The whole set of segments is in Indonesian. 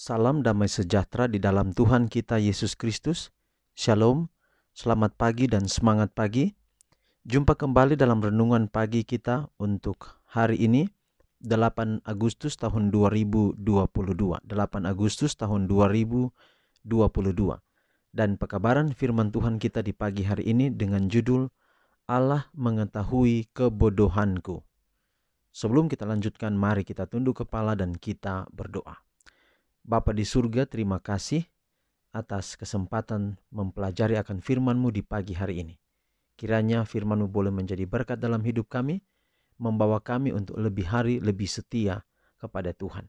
Salam damai sejahtera di dalam Tuhan kita Yesus Kristus. Shalom, selamat pagi dan semangat pagi. Jumpa kembali dalam renungan pagi kita untuk hari ini, 8 Agustus tahun 2022. 8 Agustus tahun 2022. Dan pekabaran firman Tuhan kita di pagi hari ini dengan judul Allah mengetahui kebodohanku. Sebelum kita lanjutkan, mari kita tunduk kepala dan kita berdoa. Bapa di surga, terima kasih atas kesempatan mempelajari akan firman-Mu di pagi hari ini. Kiranya firman-Mu boleh menjadi berkat dalam hidup kami, membawa kami untuk lebih hari lebih setia kepada Tuhan.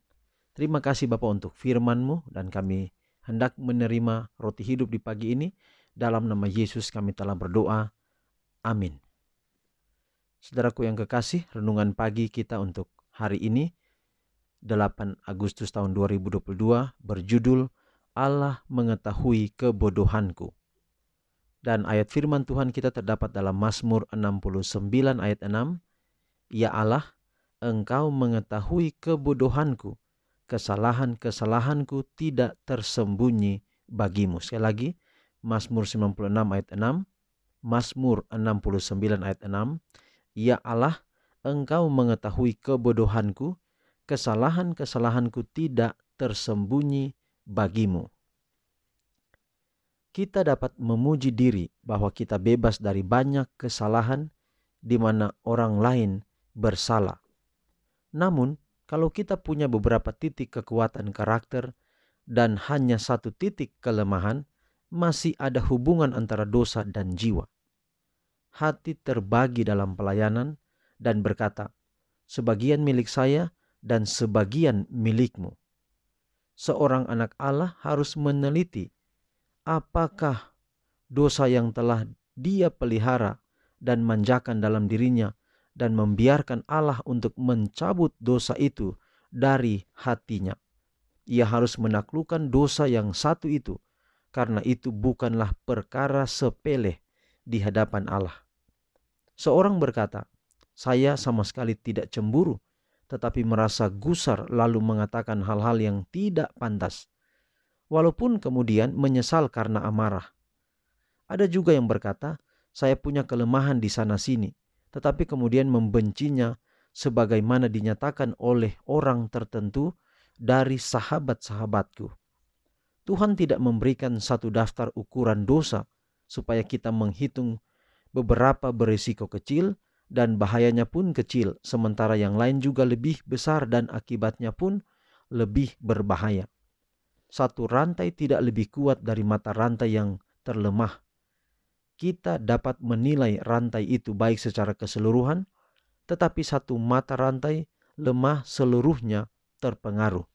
Terima kasih Bapa untuk firman-Mu, dan kami hendak menerima roti hidup di pagi ini. Dalam nama Yesus kami telah berdoa. Amin. Saudaraku yang kekasih, renungan pagi kita untuk hari ini 8 Agustus tahun 2022 berjudul Allah mengetahui kebodohanku. Dan ayat firman Tuhan kita terdapat dalam Mazmur 69 ayat 6. Ya Allah, Engkau mengetahui kebodohanku, kesalahan-kesalahanku tidak tersembunyi bagimu. Sekali lagi, Mazmur 96 ayat 6, Mazmur 69 ayat 6. Ya Allah, Engkau mengetahui kebodohanku, kesalahan-kesalahanku tidak tersembunyi bagimu. Kita dapat memuji diri bahwa kita bebas dari banyak kesalahan di mana orang lain bersalah. Namun, kalau kita punya beberapa titik kekuatan karakter dan hanya satu titik kelemahan, masih ada hubungan antara dosa dan jiwa. Hati terbagi dalam pelayanan dan berkata, sebagian milik saya dan sebagian milikmu. Seorang anak Allah harus meneliti apakah dosa yang telah dia pelihara dan manjakan dalam dirinya dan membiarkan Allah untuk mencabut dosa itu dari hatinya. Ia harus menaklukkan dosa yang satu itu, karena itu bukanlah perkara sepele di hadapan Allah. Seorang berkata, saya sama sekali tidak cemburu, tetapi merasa gusar lalu mengatakan hal-hal yang tidak pantas, walaupun kemudian menyesal karena amarah. Ada juga yang berkata, saya punya kelemahan di sana-sini, tetapi kemudian membencinya sebagaimana dinyatakan oleh orang tertentu dari sahabat-sahabatku. Tuhan tidak memberikan satu daftar ukuran dosa supaya kita menghitung beberapa berisiko kecil dan bahayanya pun kecil, sementara yang lain juga lebih besar dan akibatnya pun lebih berbahaya. Satu rantai tidak lebih kuat dari mata rantai yang terlemah. Kita dapat menilai rantai itu baik secara keseluruhan, tetapi satu mata rantai lemah seluruhnya terpengaruh.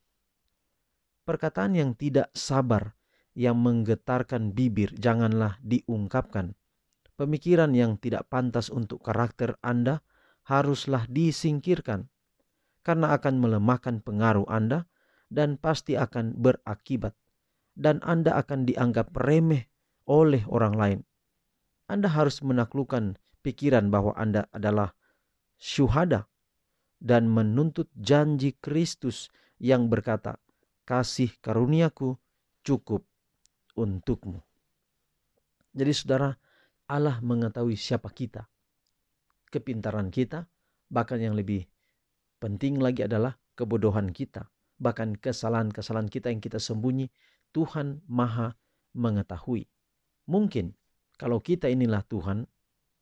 Perkataan yang tidak sabar, yang menggetarkan bibir, janganlah diungkapkan. Pemikiran yang tidak pantas untuk karakter Anda haruslah disingkirkan, karena akan melemahkan pengaruh Anda dan pasti akan berakibat, dan Anda akan dianggap remeh oleh orang lain. Anda harus menaklukkan pikiran bahwa Anda adalah syuhada dan menuntut janji Kristus yang berkata, kasih karuniaku cukup untukmu. Jadi saudara, Allah mengetahui siapa kita, kepintaran kita, bahkan yang lebih penting lagi adalah kebodohan kita, bahkan kesalahan-kesalahan kita yang kita sembunyi, Tuhan Maha mengetahui. Mungkin kalau kita inilah Tuhan,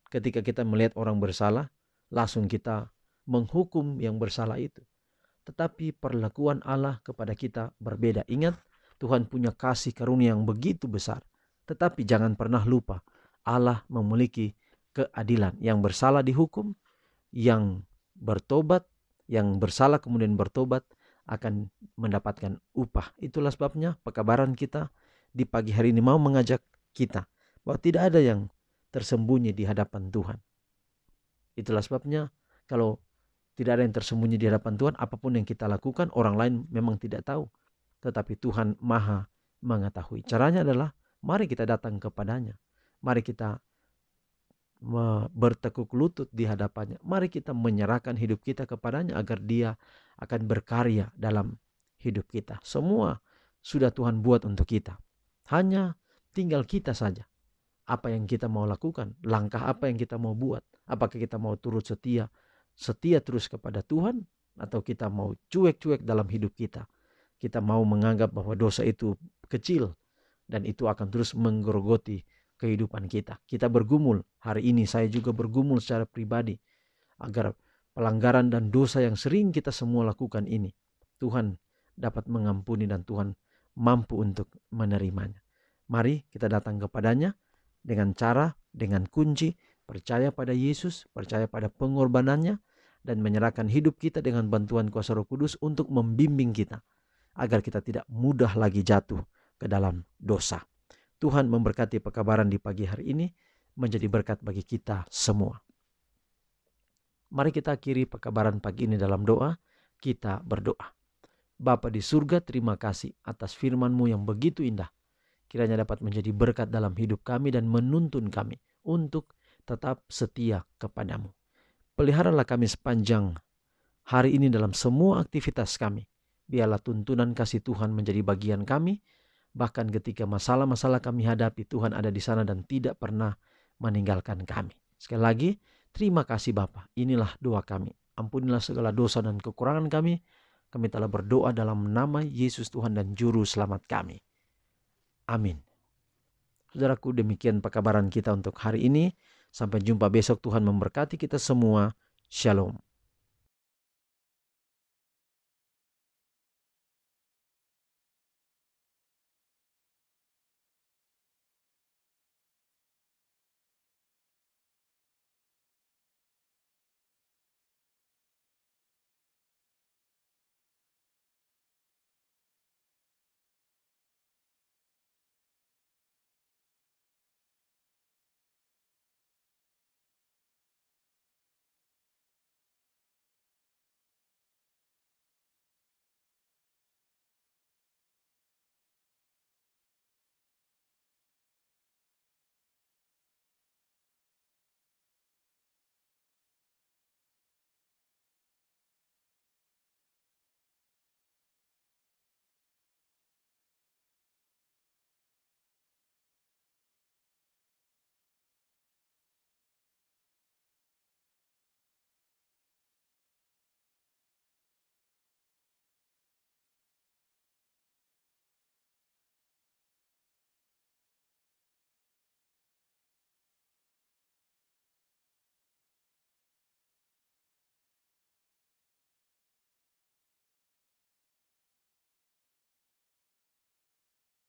ketika kita melihat orang bersalah, langsung kita menghukum yang bersalah itu. Tetapi perlakuan Allah kepada kita berbeda. Ingat, Tuhan punya kasih karunia yang begitu besar. Tetapi jangan pernah lupa, Allah memiliki keadilan. Yang bersalah dihukum, yang bertobat, yang bersalah kemudian bertobat akan mendapatkan upah. Itulah sebabnya pekabaran kita di pagi hari ini mau mengajak kita bahwa tidak ada yang tersembunyi di hadapan Tuhan. Itulah sebabnya kalau tidak ada yang tersembunyi di hadapan Tuhan, apapun yang kita lakukan orang lain memang tidak tahu, tetapi Tuhan Maha mengetahui. Caranya adalah mari kita datang kepadanya. Mari kita bertekuk lutut di hadapannya. Mari kita menyerahkan hidup kita kepadanya agar dia akan berkarya dalam hidup kita. Semua sudah Tuhan buat untuk kita. Hanya tinggal kita saja. Apa yang kita mau lakukan, langkah apa yang kita mau buat. Apakah kita mau turut setia terus kepada Tuhan, atau kita mau cuek-cuek dalam hidup kita. Kita mau menganggap bahwa dosa itu kecil dan itu akan terus menggerogoti kehidupan kita. Kita bergumul, hari ini saya juga bergumul secara pribadi agar pelanggaran dan dosa yang sering kita semua lakukan ini, Tuhan dapat mengampuni dan Tuhan mampu untuk menerimanya. Mari kita datang kepadanya dengan kunci percaya pada Yesus, percaya pada pengorbanannya, dan menyerahkan hidup kita dengan bantuan kuasa Roh Kudus untuk membimbing kita agar kita tidak mudah lagi jatuh ke dalam dosa. Tuhan memberkati pekabaran di pagi hari ini menjadi berkat bagi kita semua. Mari kita akhiri pekabaran pagi ini dalam doa. Kita berdoa. Bapa di surga, terima kasih atas firman-Mu yang begitu indah. Kiranya dapat menjadi berkat dalam hidup kami dan menuntun kami untuk tetap setia kepadamu. Peliharalah kami sepanjang hari ini dalam semua aktivitas kami. Biarlah tuntunan kasih Tuhan menjadi bagian kami. Bahkan ketika masalah-masalah kami hadapi, Tuhan ada di sana dan tidak pernah meninggalkan kami. Sekali lagi, terima kasih Bapa. Inilah doa kami. Ampunilah segala dosa dan kekurangan kami. Kami telah berdoa dalam nama Yesus Tuhan dan Juru Selamat kami. Amin. Saudaraku, demikian pekabaran kita untuk hari ini. Sampai jumpa besok. Tuhan memberkati kita semua. Shalom.